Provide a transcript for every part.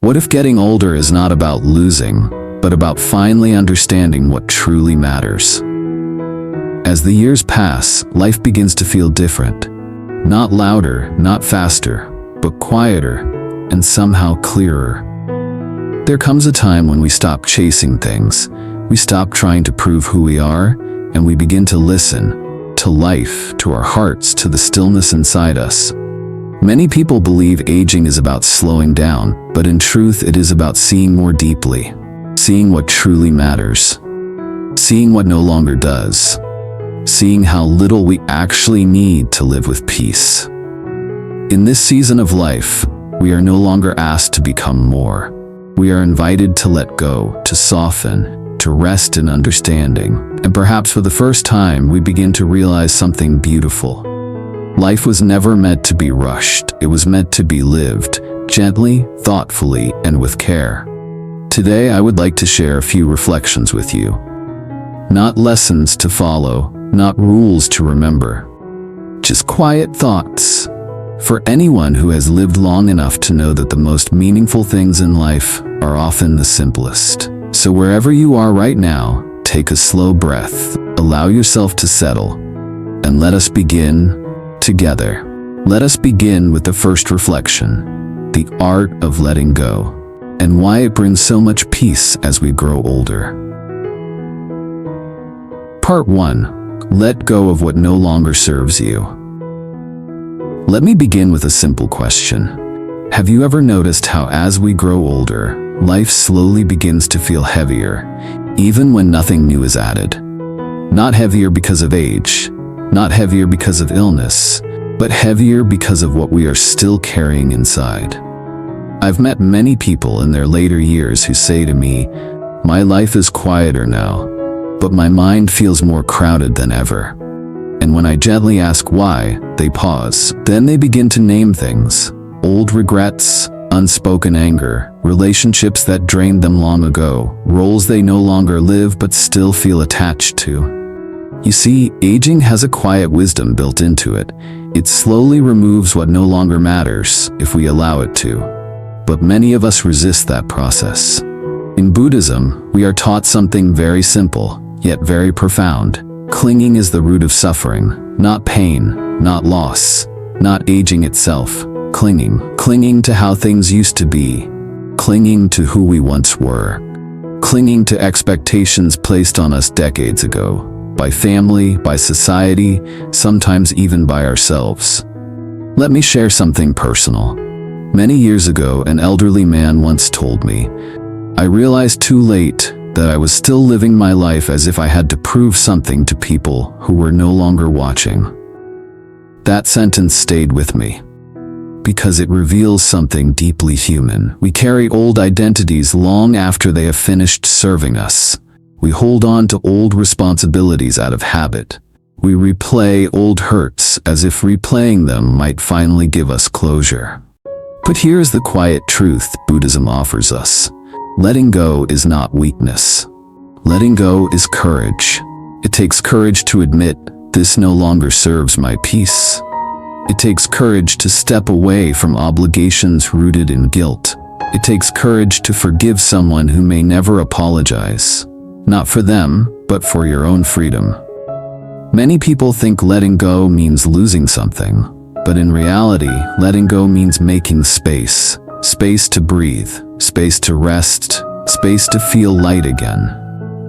What if getting older is not about losing, but about finally understanding what truly matters? As the years pass, life begins to feel different. Not louder, not faster, but quieter and somehow clearer. There comes a time when we stop chasing things, we stop trying to prove who we are, and we begin to listen to life, to our hearts, to the stillness inside us. Many people believe aging is about slowing down, but in truth it is about seeing more deeply, seeing what truly matters, seeing what no longer does, seeing how little we actually need to live with peace. In this season of life, we are no longer asked to become more. We are invited to let go, to soften, to rest in understanding. And perhaps for the first time, we begin to realize something beautiful. Life was never meant to be rushed. It was meant to be lived, gently, thoughtfully, and with care. Today, I would like to share a few reflections with you. Not lessons to follow, not rules to remember. Just quiet thoughts. For anyone who has lived long enough to know that the most meaningful things in life are often the simplest. So wherever you are right now, take a slow breath, allow yourself to settle, and let us begin together. Let us begin with the first reflection, the art of letting go, and why it brings so much peace as we grow older. Part 1. Let go of what no longer serves you. Let me begin with a simple question. Have you ever noticed how as we grow older, life slowly begins to feel heavier, even when nothing new is added? Not heavier because of age, not heavier because of illness, but heavier because of what we are still carrying inside. I've met many people in their later years who say to me, "My life is quieter now, but my mind feels more crowded than ever." And when I gently ask why, they pause. Then they begin to name things: old regrets, unspoken anger, relationships that drained them long ago, roles they no longer live but still feel attached to. You see, aging has a quiet wisdom built into it. It slowly removes what no longer matters if we allow it to. But many of us resist that process. In Buddhism, we are taught something very simple, yet very profound. Clinging is the root of suffering, not pain, not loss, not aging itself. Clinging to how things used to be, clinging to who we once were, clinging to expectations placed on us decades ago, by family, by society, sometimes even by ourselves. Let me share something personal. Many years ago, an elderly man once told me, "I realized too late that I was still living my life as if I had to prove something to people who were no longer watching." That sentence stayed with me, because it reveals something deeply human. We carry old identities long after they have finished serving us. We hold on to old responsibilities out of habit. We replay old hurts as if replaying them might finally give us closure. But here's the quiet truth Buddhism offers us. Letting go is not weakness. Letting go is courage. It takes courage to admit, "This no longer serves my peace." It takes courage to step away from obligations rooted in guilt. It takes courage to forgive someone who may never apologize. Not for them, but for your own freedom. Many people think letting go means losing something, but in reality, letting go means making space. Space to breathe, space to rest, space to feel light again.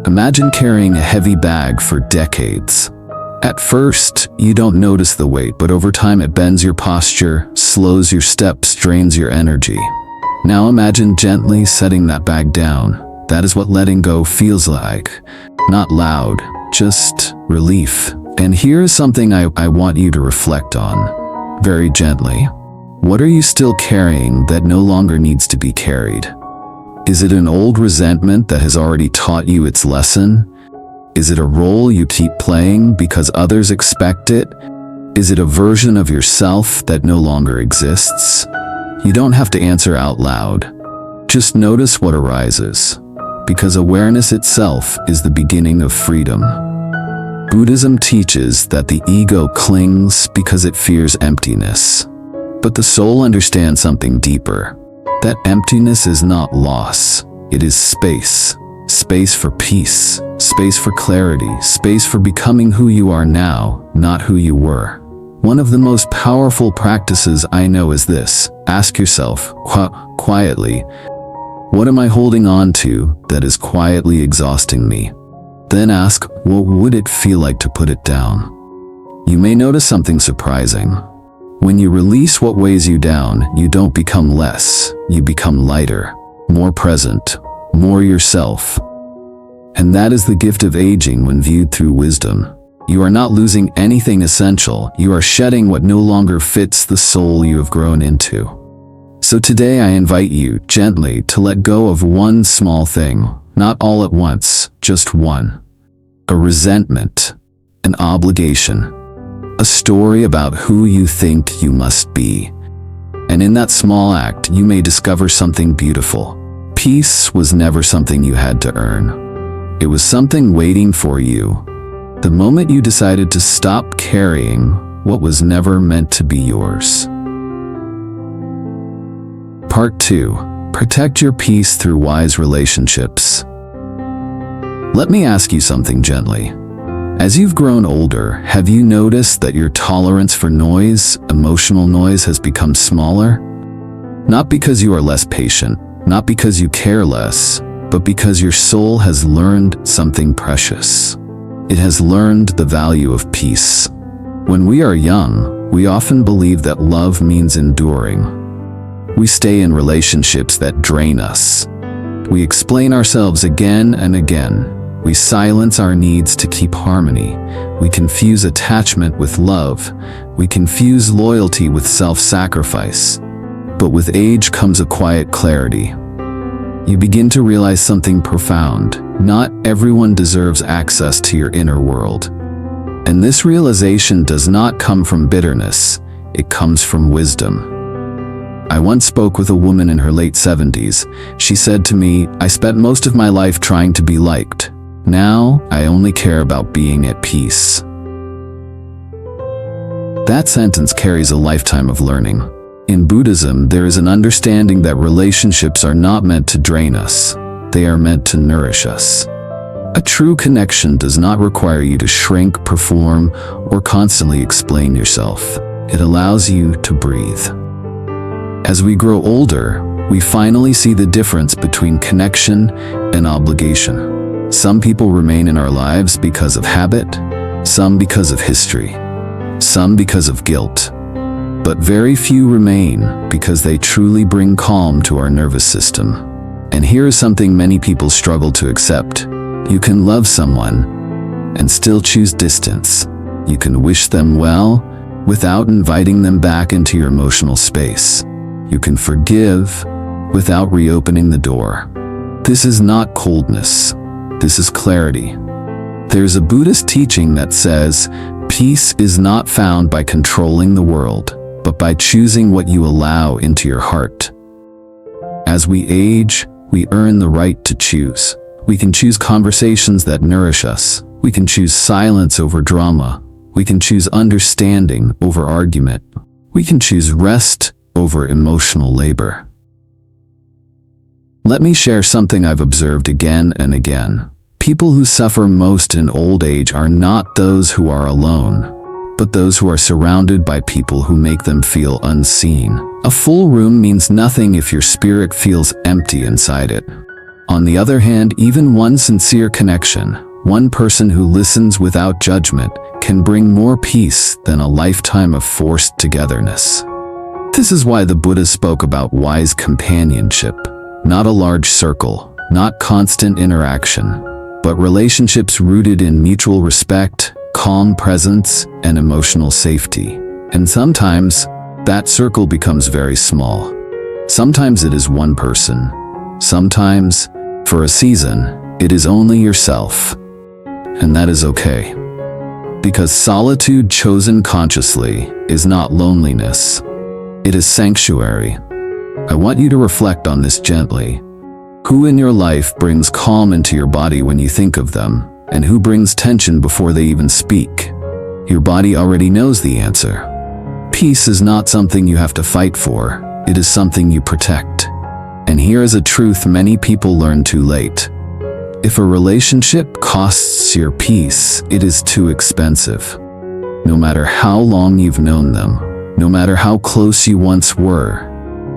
Imagine carrying a heavy bag for decades. At first, you don't notice the weight, but over time it bends your posture, slows your steps, drains your energy. Now imagine gently setting that bag down. That is what letting go feels like. Not loud, just relief. And here's something I want you to reflect on, very gently. What are you still carrying that no longer needs to be carried? Is it an old resentment that has already taught you its lesson? Is it a role you keep playing because others expect it? Is it a version of yourself that no longer exists? You don't have to answer out loud. Just notice what arises, because awareness itself is the beginning of freedom. Buddhism teaches that the ego clings because it fears emptiness. But the soul understands something deeper. That emptiness is not loss. It is space. Space for peace. Space for clarity. Space for becoming who you are now, not who you were. One of the most powerful practices I know is this. Ask yourself, quietly, what am I holding on to that is quietly exhausting me? Then ask, what would it feel like to put it down? You may notice something surprising. When you release what weighs you down, you don't become less. You become lighter, more present, more yourself. And that is the gift of aging when viewed through wisdom. You are not losing anything essential. You are shedding what no longer fits the soul you have grown into. So today I invite you gently to let go of one small thing, not all at once, just one. A resentment, an obligation, a story about who you think you must be. And in that small act, you may discover something beautiful. Peace was never something you had to earn. It was something waiting for you. The moment you decided to stop carrying what was never meant to be yours. Part 2. Protect your peace through wise relationships. Let me ask you something gently. As you've grown older, have you noticed that your tolerance for noise, emotional noise, has become smaller? Not because you are less patient, not because you care less, but because your soul has learned something precious. It has learned the value of peace. When we are young, we often believe that love means enduring. We stay in relationships that drain us. We explain ourselves again and again. We silence our needs to keep harmony. We confuse attachment with love. We confuse loyalty with self-sacrifice. But with age comes a quiet clarity. You begin to realize something profound. Not everyone deserves access to your inner world. And this realization does not come from bitterness. It comes from wisdom. I once spoke with a woman in her late 70s. She said to me, I spent most of my life trying to be liked. Now, I only care about being at peace. That sentence carries a lifetime of learning. In Buddhism, there is an understanding that relationships are not meant to drain us. They are meant to nourish us. A true connection does not require you to shrink, perform, or constantly explain yourself. It allows you to breathe. As we grow older, we finally see the difference between connection and obligation. Some people remain in our lives because of habit, some because of history, some because of guilt. But very few remain because they truly bring calm to our nervous system. And here is something many people struggle to accept. You can love someone and still choose distance. You can wish them well without inviting them back into your emotional space. You can forgive without reopening the door. This is not coldness. This is clarity. There's a Buddhist teaching that says, peace is not found by controlling the world, but by choosing what you allow into your heart. As we age, we earn the right to choose. We can choose conversations that nourish us. We can choose silence over drama. We can choose understanding over argument. We can choose rest over emotional labor. Let me share something I've observed again and again. People who suffer most in old age are not those who are alone, but those who are surrounded by people who make them feel unseen. A full room means nothing if your spirit feels empty inside it. On the other hand, even one sincere connection, one person who listens without judgment, can bring more peace than a lifetime of forced togetherness. This is why the Buddha spoke about wise companionship, not a large circle, not constant interaction, but relationships rooted in mutual respect, calm presence, and emotional safety. And sometimes, that circle becomes very small. Sometimes it is one person. Sometimes, for a season, it is only yourself. And that is okay. Because solitude chosen consciously is not loneliness. It is sanctuary. I want you to reflect on this gently. Who in your life brings calm into your body when you think of them, and who brings tension before they even speak? Your body already knows the answer. Peace is not something you have to fight for. It is something you protect. And here is a truth many people learn too late. If a relationship costs your peace, it is too expensive. No matter how long you've known them, no matter how close you once were,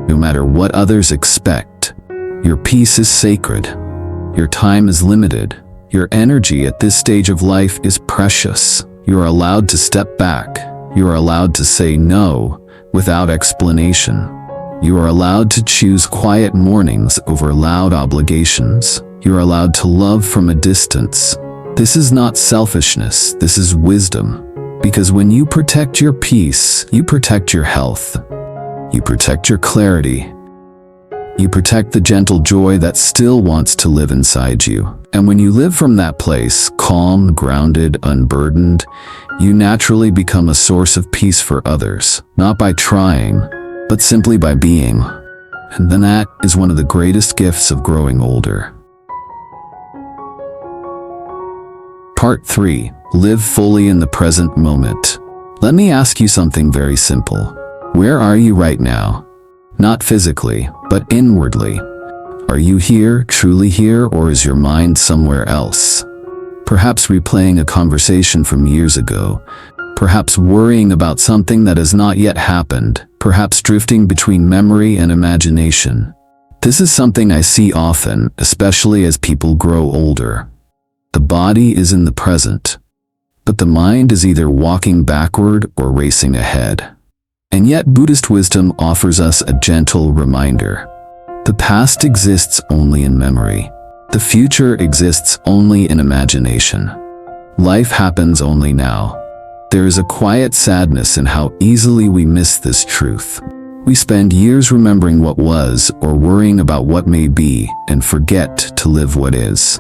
no matter what others expect, your peace is sacred. Your time is limited. Your energy at this stage of life is precious. You are allowed to step back. You are allowed to say no without explanation. You are allowed to choose quiet mornings over loud obligations. You are allowed to love from a distance. This is not selfishness. This is wisdom. Because when you protect your peace, you protect your health. You protect your clarity. You protect the gentle joy that still wants to live inside you. And when you live from that place, calm, grounded, unburdened, you naturally become a source of peace for others, not by trying, but simply by being. And then that is one of the greatest gifts of growing older. Part 3. Live fully in the present moment. Let me ask you something very simple. Where are you right now? Not physically, but inwardly. Are you here, truly here, or is your mind somewhere else? Perhaps replaying a conversation from years ago. Perhaps worrying about something that has not yet happened. Perhaps drifting between memory and imagination. This is something I see often, especially as people grow older. The body is in the present, but the mind is either walking backward or racing ahead. And yet Buddhist wisdom offers us a gentle reminder. The past exists only in memory. The future exists only in imagination. Life happens only now. There is a quiet sadness in how easily we miss this truth. We spend years remembering what was or worrying about what may be and forget to live what is.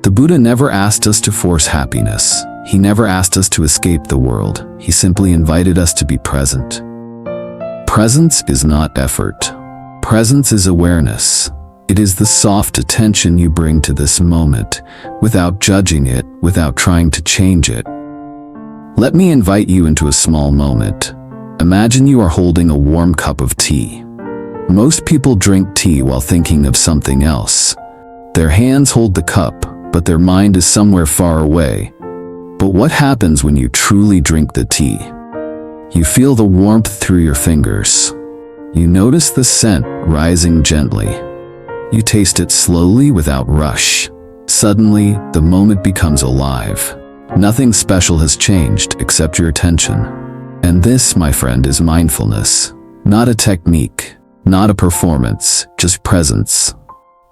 The Buddha never asked us to force happiness. He never asked us to escape the world. He simply invited us to be present. Presence is not effort. Presence is awareness. It is the soft attention you bring to this moment, without judging it, without trying to change it. Let me invite you into a small moment. Imagine you are holding a warm cup of tea. Most people drink tea while thinking of something else. Their hands hold the cup, but their mind is somewhere far away. But what happens when you truly drink the tea? You feel the warmth through your fingers. You notice the scent rising gently. You taste it slowly without rush. Suddenly, the moment becomes alive. Nothing special has changed except your attention. And this, my friend, is mindfulness. Not a technique, not a performance, just presence.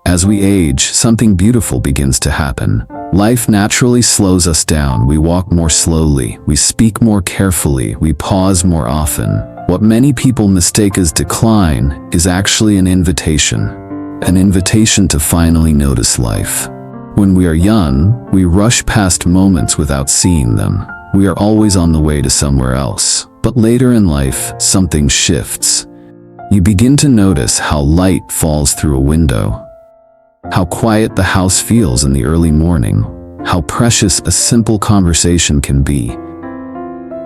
As we age, something beautiful begins to happen. Life naturally slows us down. We walk more slowly. We speak more carefully. We pause more often. What many people mistake as decline is actually an invitation to finally notice life. When we are young, we rush past moments without seeing them. We are always on the way to somewhere else. But later in life, something shifts. You begin to notice how light falls through a window, how quiet the house feels in the early morning, how precious a simple conversation can be.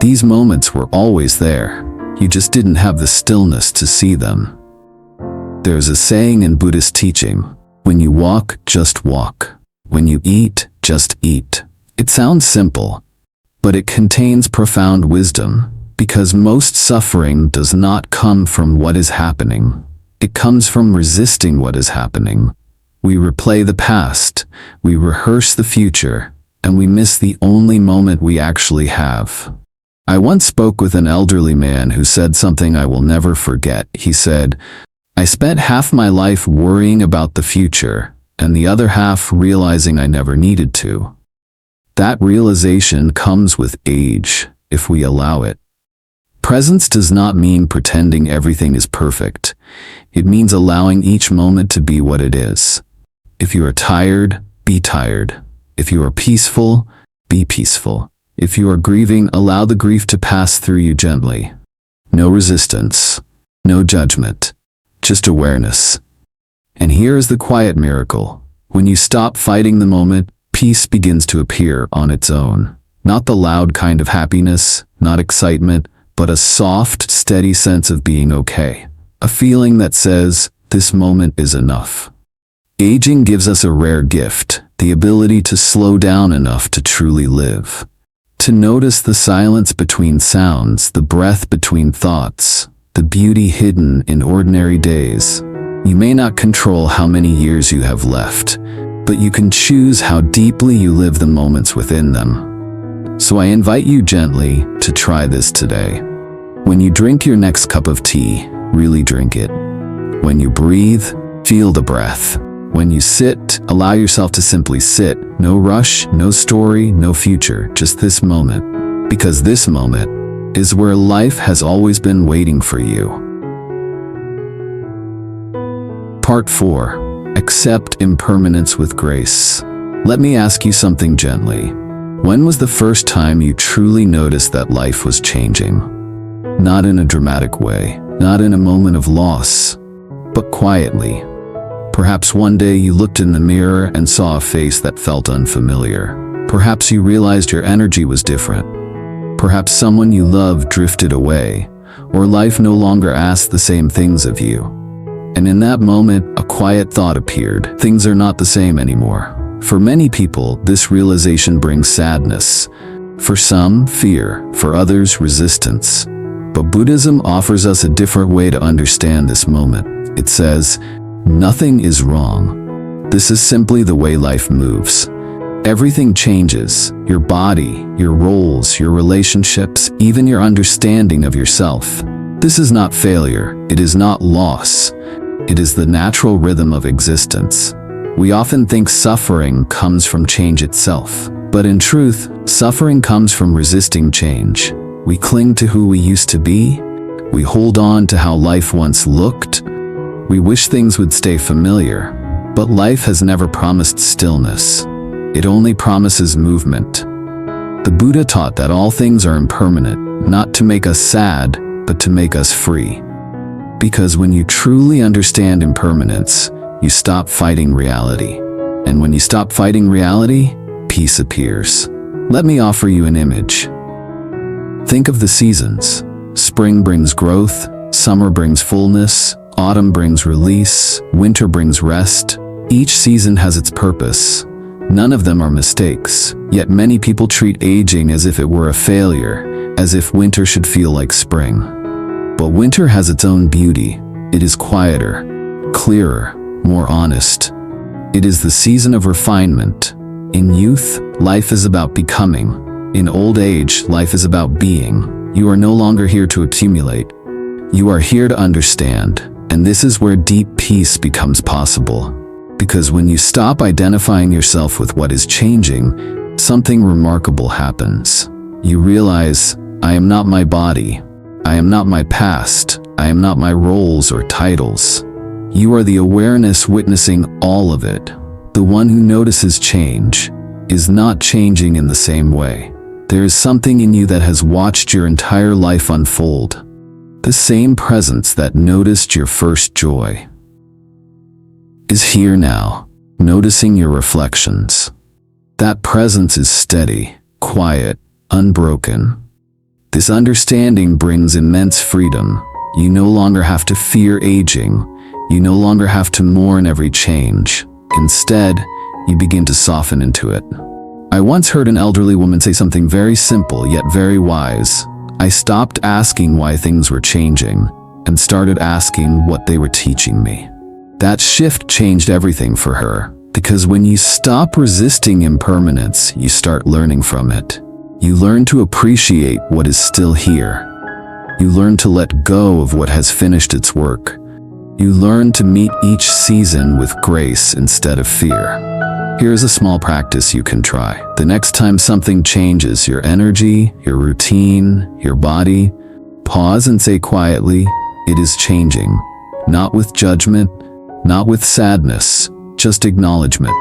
These moments were always there. You just didn't have the stillness to see them. There's a saying in Buddhist teaching, when you walk, just walk. When you eat, just eat. It sounds simple, but it contains profound wisdom, because most suffering does not come from what is happening. It comes from resisting what is happening. We replay the past, we rehearse the future, and we miss the only moment we actually have. I once spoke with an elderly man who said something I will never forget. He said, "I spent half my life worrying about the future, and the other half realizing I never needed to." That realization comes with age, if we allow it. Presence does not mean pretending everything is perfect. It means allowing each moment to be what it is. If you are tired, be tired. If you are peaceful, be peaceful. If you are grieving, allow the grief to pass through you gently. No resistance, no judgment, just awareness. And here is the quiet miracle. When you stop fighting the moment, peace begins to appear on its own. Not the loud kind of happiness, not excitement, but a soft, steady sense of being okay. A feeling that says, This moment is enough. Aging gives us a rare gift, the ability to slow down enough to truly live. To notice the silence between sounds, the breath between thoughts, the beauty hidden in ordinary days. You may not control how many years you have left, but you can choose how deeply you live the moments within them. So I invite you gently to try this today. When you drink your next cup of tea, really drink it. When you breathe, feel the breath. When you sit, allow yourself to simply sit. No rush, no story, no future, just this moment. Because this moment is where life has always been waiting for you. Part 4. Accept impermanence with grace. Let me ask you something gently. When was the first time you truly noticed that life was changing? Not in a dramatic way, not in a moment of loss, but quietly. Perhaps one day you looked in the mirror and saw a face that felt unfamiliar. Perhaps you realized your energy was different. Perhaps someone you loved drifted away, or life no longer asked the same things of you. And in that moment, a quiet thought appeared. Things are not the same anymore. For many people, this realization brings sadness. For some, fear. For others, resistance. But Buddhism offers us a different way to understand this moment. It says, nothing is wrong. This is simply the way life moves. Everything changes. Your body, your roles, your relationships, even your understanding of yourself. This is not failure. It is not loss. It is the natural rhythm of existence. We often think suffering comes from change itself. But in truth, suffering comes from resisting change. We cling to who we used to be. We hold on to how life once looked. We wish things would stay familiar, but life has never promised stillness. It only promises movement. The Buddha taught that all things are impermanent, not to make us sad, but to make us free. Because when you truly understand impermanence, you stop fighting reality. And when you stop fighting reality, peace appears. Let me offer you an image. Think of the seasons. Spring brings growth, summer brings fullness, autumn brings release, winter brings rest. Each season has its purpose. None of them are mistakes, yet many people treat aging as if it were a failure, as if winter should feel like spring. But winter has its own beauty. It is quieter, clearer, more honest. It is the season of refinement. In youth, life is about becoming. In old age, life is about being. You are no longer here to accumulate. You are here to understand. And this is where deep peace becomes possible. Because when you stop identifying yourself with what is changing, something remarkable happens. You realize, I am not my body. I am not my past. I am not my roles or titles. You are the awareness witnessing all of it. The one who notices change is not changing in the same way. There is something in you that has watched your entire life unfold. The same presence that noticed your first joy is here now, noticing your reflections. That presence is steady, quiet, unbroken. This understanding brings immense freedom. You no longer have to fear aging. You no longer have to mourn every change. Instead, you begin to soften into it. I once heard an elderly woman say something very simple yet very wise. I stopped asking why things were changing and started asking what they were teaching me. That shift changed everything for her, because when you stop resisting impermanence, you start learning from it. You learn to appreciate what is still here. You learn to let go of what has finished its work. You learn to meet each season with grace instead of fear. Here's a small practice you can try. The next time something changes, your energy, your routine, your body, pause and say quietly, it is changing. Not with judgment, not with sadness, just acknowledgement.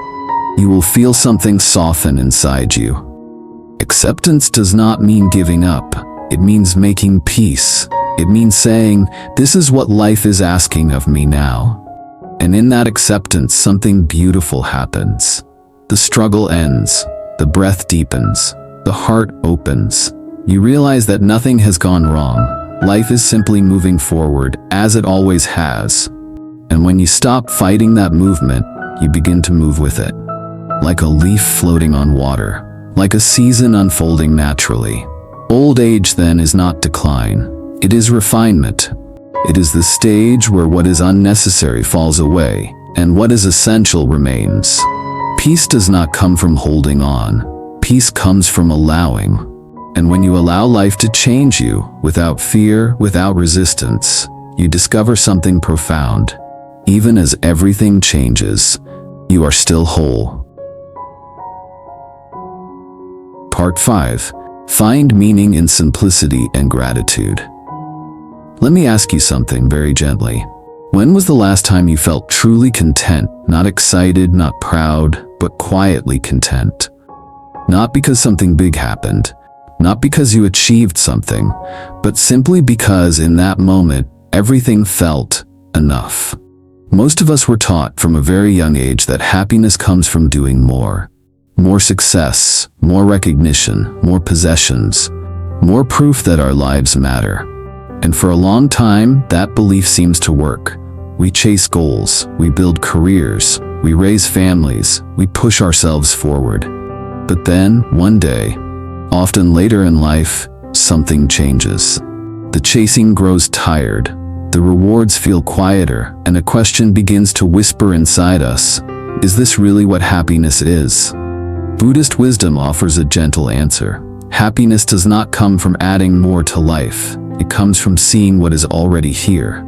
You will feel something soften inside you. Acceptance does not mean giving up. It means making peace. It means saying, this is what life is asking of me now. And in that acceptance, something beautiful happens. The struggle ends, the breath deepens, the heart opens. You realize that nothing has gone wrong. Life is simply moving forward, as it always has. And when you stop fighting that movement, you begin to move with it. Like a leaf floating on water, like a season unfolding naturally. Old age then is not decline, it is refinement. It is the stage where what is unnecessary falls away, and what is essential remains. Peace does not come from holding on, peace comes from allowing. And when you allow life to change you, without fear, without resistance, you discover something profound. Even as everything changes, you are still whole. Part 5. Find meaning in simplicity and gratitude. Let me ask you something very gently. When was the last time you felt truly content, not excited, not proud, but quietly content? Not because something big happened, not because you achieved something, but simply because in that moment, everything felt enough. Most of us were taught from a very young age that happiness comes from doing more. More success, more recognition, more possessions, more proof that our lives matter. And for a long time, that belief seems to work. We chase goals, we build careers, we raise families, we push ourselves forward. But then, one day, often later in life, something changes. The chasing grows tired, the rewards feel quieter, and a question begins to whisper inside us, is this really what happiness is? Buddhist wisdom offers a gentle answer. Happiness does not come from adding more to life. It comes from seeing what is already here.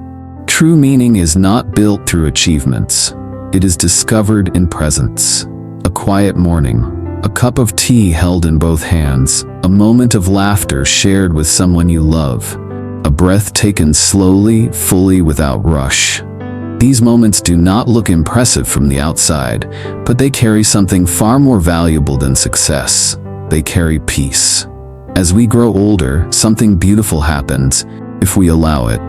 True meaning is not built through achievements. It is discovered in presence. A quiet morning, a cup of tea held in both hands, a moment of laughter shared with someone you love, a breath taken slowly, fully, without rush. These moments do not look impressive from the outside, but they carry something far more valuable than success. They carry peace. As we grow older, something beautiful happens, if we allow it.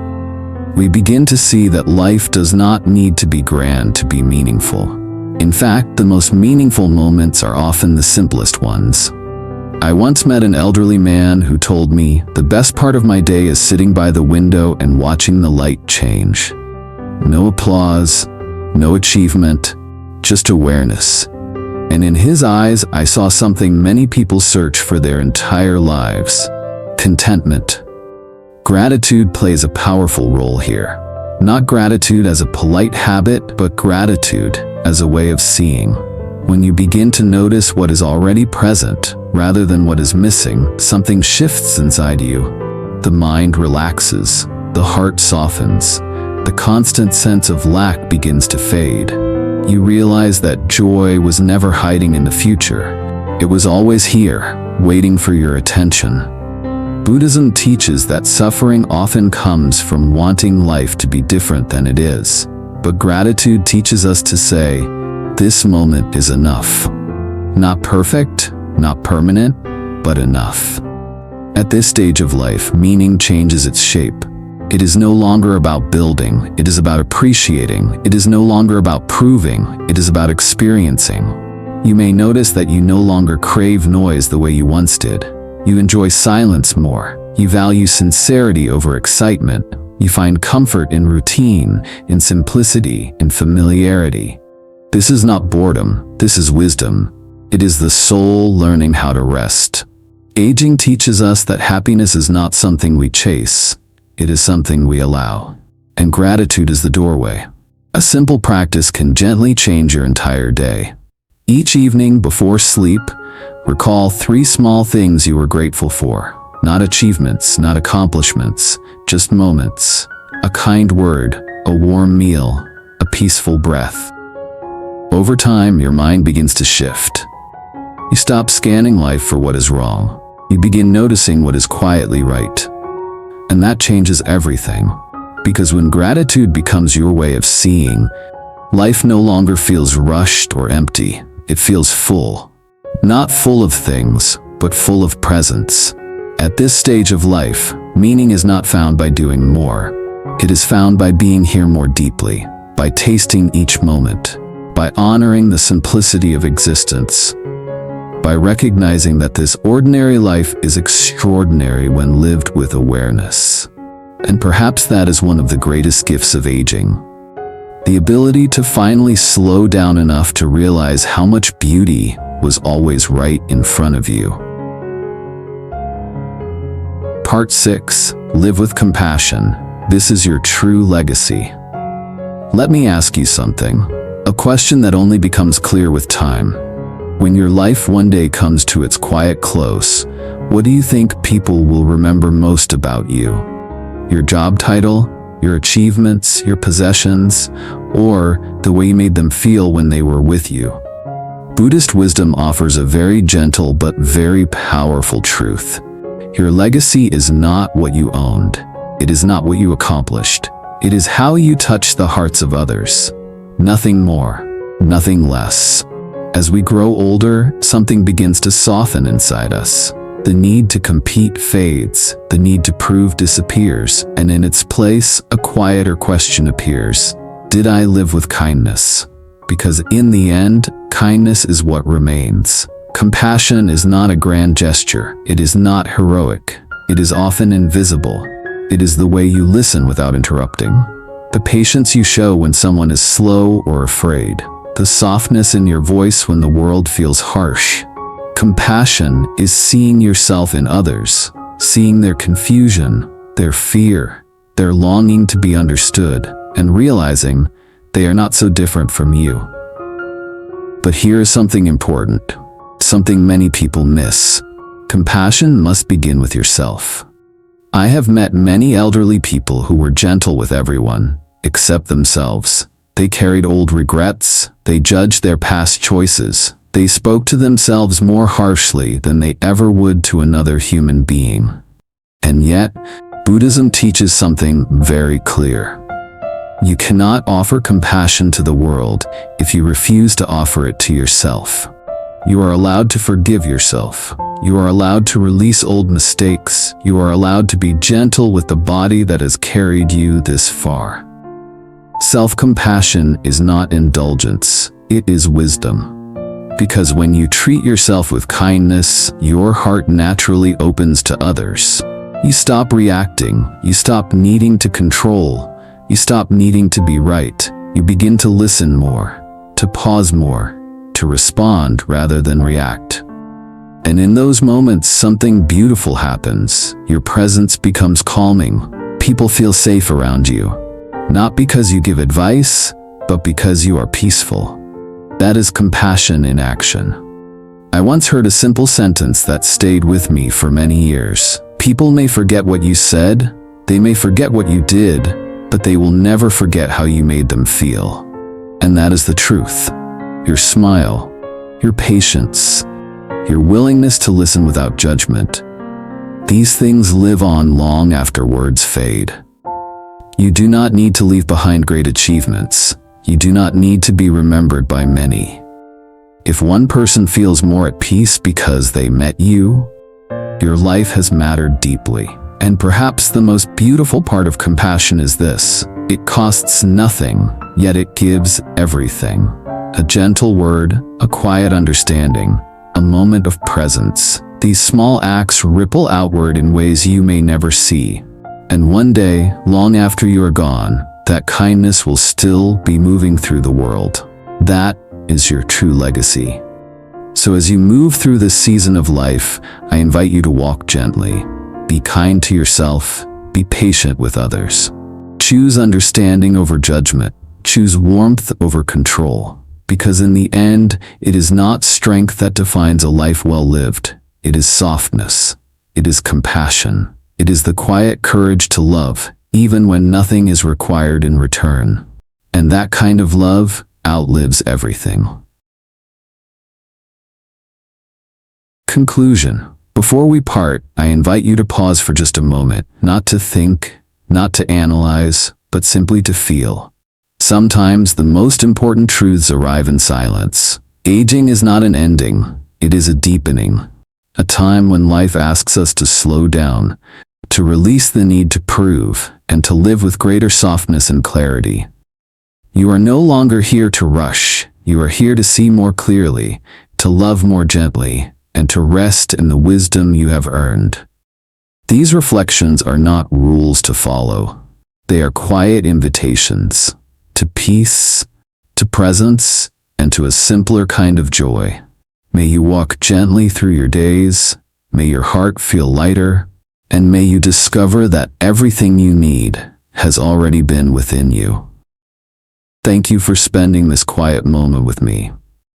We begin to see that life does not need to be grand to be meaningful. In fact, the most meaningful moments are often the simplest ones. I once met an elderly man who told me, the best part of my day is sitting by the window and watching the light change. No applause, no achievement, just awareness. And in his eyes, I saw something many people search for their entire lives: contentment. Gratitude plays a powerful role here. Not gratitude as a polite habit, but gratitude as a way of seeing. When you begin to notice what is already present, rather than what is missing, something shifts inside you. The mind relaxes, the heart softens, the constant sense of lack begins to fade. You realize that joy was never hiding in the future. It was always here, waiting for your attention. Buddhism teaches that suffering often comes from wanting life to be different than it is. But gratitude teaches us to say, this moment is enough. Not perfect, not permanent, but enough. At this stage of life, meaning changes its shape. It is no longer about building, it is about appreciating. It is no longer about proving, it is about experiencing. You may notice that you no longer crave noise the way you once did. You enjoy silence more. You value sincerity over excitement. You find comfort in routine, in simplicity, in familiarity. This is not boredom, this is wisdom. It is the soul learning how to rest. Aging teaches us that happiness is not something we chase. It is something we allow. And gratitude is the doorway. A simple practice can gently change your entire day. Each evening before sleep, recall 3 small things you were grateful for. Not achievements, not accomplishments, just moments. A kind word, a warm meal, a peaceful breath. Over time, your mind begins to shift. You stop scanning life for what is wrong. You begin noticing what is quietly right. And that changes everything. Because when gratitude becomes your way of seeing, life no longer feels rushed or empty. It feels full. Not full of things, but full of presence. At this stage of life, meaning is not found by doing more. It is found by being here more deeply, by tasting each moment, by honoring the simplicity of existence, by recognizing that this ordinary life is extraordinary when lived with awareness. And perhaps that is one of the greatest gifts of aging. the ability to finally slow down enough to realize how much beauty was always right in front of you. Part 6. Live with compassion. This is your true legacy. Let me ask you something, a question that only becomes clear with time. When your life one day comes to its quiet close, what do you think people will remember most about you? Your job title, your achievements, your possessions, or the way you made them feel when they were with you? Buddhist wisdom offers a very gentle but very powerful truth. Your legacy is not what you owned. It is not what you accomplished. It is how you touch the hearts of others. Nothing more, nothing less. As we grow older, something begins to soften inside us. The need to compete fades, the need to prove disappears, and in its place, a quieter question appears. Did I live with kindness? Because in the end, kindness is what remains. Compassion is not a grand gesture. It is not heroic. It is often invisible. It is the way you listen without interrupting. The patience you show when someone is slow or afraid. The softness in your voice when the world feels harsh. Compassion is seeing yourself in others, seeing their confusion, their fear, their longing to be understood, and realizing they are not so different from you. But here is something important, something many people miss. Compassion must begin with yourself. I have met many elderly people who were gentle with everyone, except themselves. They carried old regrets, they judged their past choices, they spoke to themselves more harshly than they ever would to another human being. And yet, Buddhism teaches something very clear. You cannot offer compassion to the world if you refuse to offer it to yourself. You are allowed to forgive yourself. You are allowed to release old mistakes. You are allowed to be gentle with the body that has carried you this far. Self-compassion is not indulgence, it is wisdom. Because when you treat yourself with kindness, your heart naturally opens to others. You stop reacting, you stop needing to control, you stop needing to be right. You begin to listen more, to pause more, to respond rather than react. And in those moments, something beautiful happens. Your presence becomes calming. People feel safe around you. Not because you give advice, but because you are peaceful. That is compassion in action. I once heard a simple sentence that stayed with me for many years. People may forget what you said, they may forget what you did, but they will never forget how you made them feel. And that is the truth. Your smile, your patience, your willingness to listen without judgment. These things live on long after words fade. You do not need to leave behind great achievements. You do not need to be remembered by many. If one person feels more at peace because they met you, your life has mattered deeply. And perhaps the most beautiful part of compassion is this: it costs nothing, yet it gives everything. A gentle word, a quiet understanding, a moment of presence. These small acts ripple outward in ways you may never see. And one day, long after you are gone, that kindness will still be moving through the world. That is your true legacy. So as you move through this season of life, I invite you to walk gently. Be kind to yourself. Be patient with others. Choose understanding over judgment. Choose warmth over control. Because in the end, it is not strength that defines a life well lived. It is softness. It is compassion. It is the quiet courage to love, even when nothing is required in return. And that kind of love outlives everything. Conclusion. Before we part, I invite you to pause for just a moment, not to think, not to analyze, but simply to feel. Sometimes the most important truths arrive in silence. Aging is not an ending, it is a deepening. A time when life asks us to slow down, to release the need to prove, and to live with greater softness and clarity. You are no longer here to rush. You are here to see more clearly, to love more gently, and to rest in the wisdom you have earned. These reflections are not rules to follow. They are quiet invitations to peace, to presence, and to a simpler kind of joy. May you walk gently through your days, may your heart feel lighter, and may you discover that everything you need has already been within you. Thank you for spending this quiet moment with me.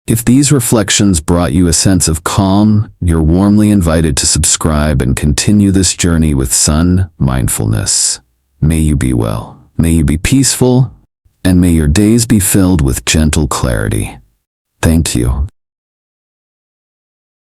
If these reflections brought you a sense of calm, you're warmly invited to subscribe and continue this journey with Son.Mindfulness. May you be well, may you be peaceful, and may your days be filled with gentle clarity. Thank you.